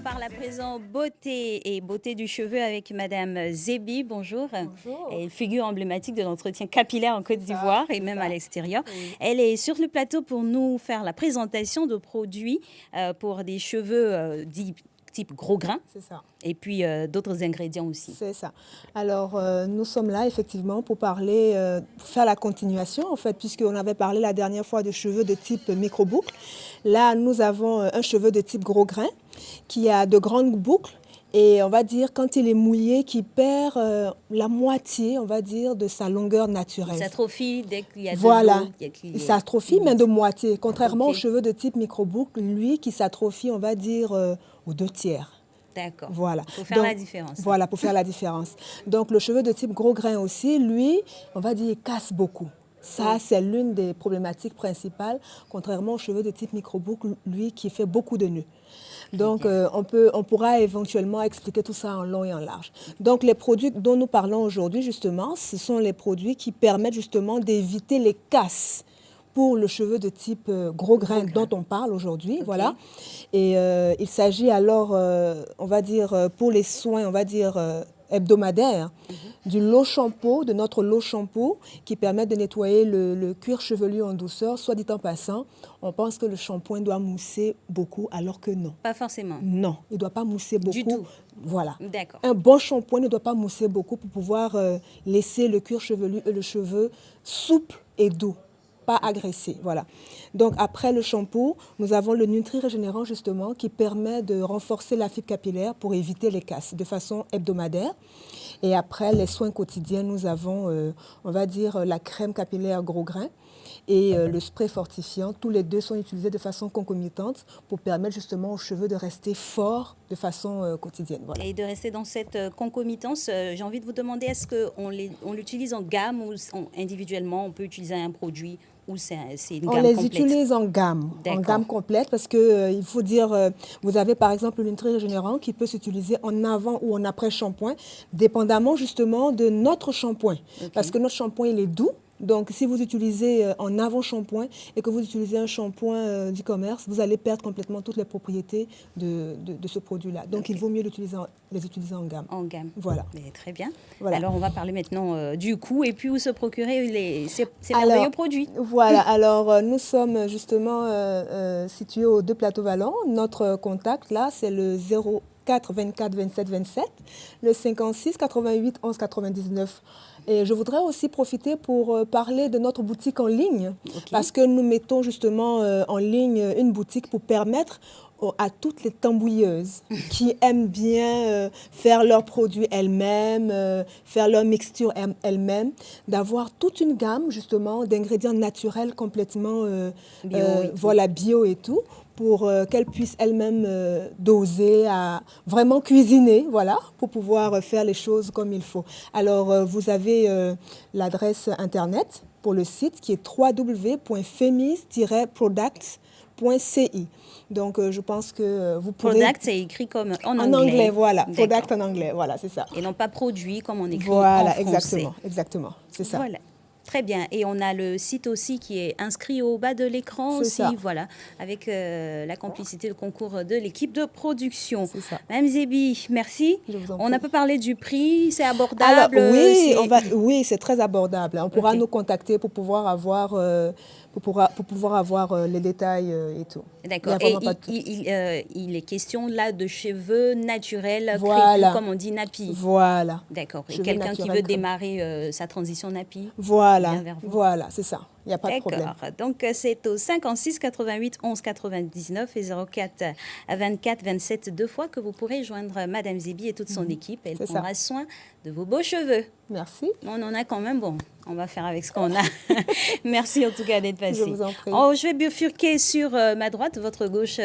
parle à présent beauté et beauté du cheveu avec Madame Zébi. Bonjour. Bonjour. Elle est figure emblématique de l'entretien capillaire en Côte d'Ivoire et même à l'extérieur. Oui. Elle est sur le plateau pour nous faire la présentation de produits pour des cheveux dits type gros grain. C'est ça. Et puis d'autres ingrédients aussi. C'est ça. Alors, nous sommes là effectivement pour parler, pour faire la continuation en fait, puisqu'on avait parlé la dernière fois de cheveux de type micro-boucle. Là, nous avons un cheveu de type gros grain qui a de grandes boucles. Et on va dire, quand il est mouillé, qui perd la moitié, on va dire, de sa longueur naturelle. Il s'atrophie dès qu'il y a de voilà. l'eau. Il s'atrophie, mais de moitié. Contrairement au cheveu de type micro-boucle, lui, qui s'atrophie, on va dire, aux 2/3. D'accord. Voilà. Pour faire la différence. Voilà, pour faire la différence. Donc, le cheveu de type gros grain aussi, lui, on va dire, il casse beaucoup. Ça, c'est l'une des problématiques principales, contrairement au cheveu de type micro-boucle, lui, qui fait beaucoup de nœuds. Donc, on pourra éventuellement expliquer tout ça en long et en large. Donc, les produits dont nous parlons aujourd'hui, justement, ce sont les produits qui permettent justement d'éviter les casses pour le cheveu de type gros grain dont on parle aujourd'hui. Okay. Voilà. Et il s'agit alors, on va dire, pour les soins, on va dire, hebdomadaires, du lot shampoo, de notre lot shampoo qui permet de nettoyer le cuir chevelu en douceur. Soit dit en passant, on pense que le shampoing doit mousser beaucoup alors que non. Pas forcément. Non, il ne doit pas mousser beaucoup. Du tout. Voilà. D'accord. Un bon shampoing ne doit pas mousser beaucoup pour pouvoir laisser le cuir chevelu et le cheveu souple et doux. Pas agressé, voilà. Donc après le shampoo, nous avons le Nutri Régénérant justement qui permet de renforcer la fibre capillaire pour éviter les casses de façon hebdomadaire. Et après les soins quotidiens, nous avons, on va dire, la crème capillaire gros grain et le spray fortifiant. Tous les deux sont utilisés de façon concomitante pour permettre justement aux cheveux de rester forts de façon quotidienne. Voilà. Et de rester dans cette concomitance, j'ai envie de vous demander, est-ce qu'on l'utilise en gamme ou individuellement, on peut utiliser un produit ou c'est une gamme complète? On les utilise en gamme complète parce que il faut dire, vous avez par exemple le Nutri Régénérant qui peut s'utiliser en avant ou en après shampoing, dépendamment justement de notre shampoing. Okay. Parce que notre shampoing, il est doux. Donc, si vous utilisez en avant shampoing et que vous utilisez un shampoing du commerce, vous allez perdre complètement toutes les propriétés de ce produit-là. Donc, il vaut mieux les utiliser en gamme. En gamme. Voilà. Mais très bien. Voilà. Alors, on va parler maintenant du coût et puis où se procurer ces merveilleux produits. Voilà. Alors, nous sommes justement situés aux 2 Plateaux Vallon. Notre contact, là, c'est le 04 24 27 27, le 56 88 11 99. Et je voudrais aussi profiter pour parler de notre boutique en ligne, parce que nous mettons justement en ligne une boutique pour permettre à toutes les tambouilleuses qui aiment bien faire leurs produits elles-mêmes, faire leur mixture elles-mêmes, d'avoir toute une gamme justement d'ingrédients naturels complètement bio et tout, pour qu'elles puissent elles-mêmes doser, à vraiment cuisiner, voilà, pour pouvoir faire les choses comme il faut. Alors, vous avez l'adresse Internet pour le site qui est www.femis-products.ci. Donc, je pense que vous pourrez... Product, c'est écrit comme en anglais. En anglais, voilà. Product en anglais, voilà, c'est ça. Et non pas produit comme on écrit voilà, en français. Exactement, c'est ça. Voilà. Très bien. Et on a le site aussi qui est inscrit au bas de l'écran aussi, ça. Voilà, avec la complicité, le concours de l'équipe de production. C'est ça. Madame Zébi, merci. On a peu parlé du prix, c'est abordable. Alors, oui, c'est très abordable. On pourra nous contacter pour pouvoir avoir... Pour pouvoir avoir les détails et tout. D'accord. Et il est question là de cheveux naturels, voilà. crépus, comme on dit, nappy. Voilà. D'accord. Et quelqu'un qui veut démarrer sa transition nappy. Voilà. Voilà, c'est ça. Il n'y a pas de problème. D'accord. Donc, c'est au 56 88 11 99 et 04 24 27 2 fois que vous pourrez joindre Madame Zébi et toute son équipe. Elle prendra soin de vos beaux cheveux. Merci. On en a quand même, bon, on va faire avec ce qu'on a. Merci en tout cas d'être passé. Je vous en prie. Je vais bifurquer sur ma droite, votre gauche.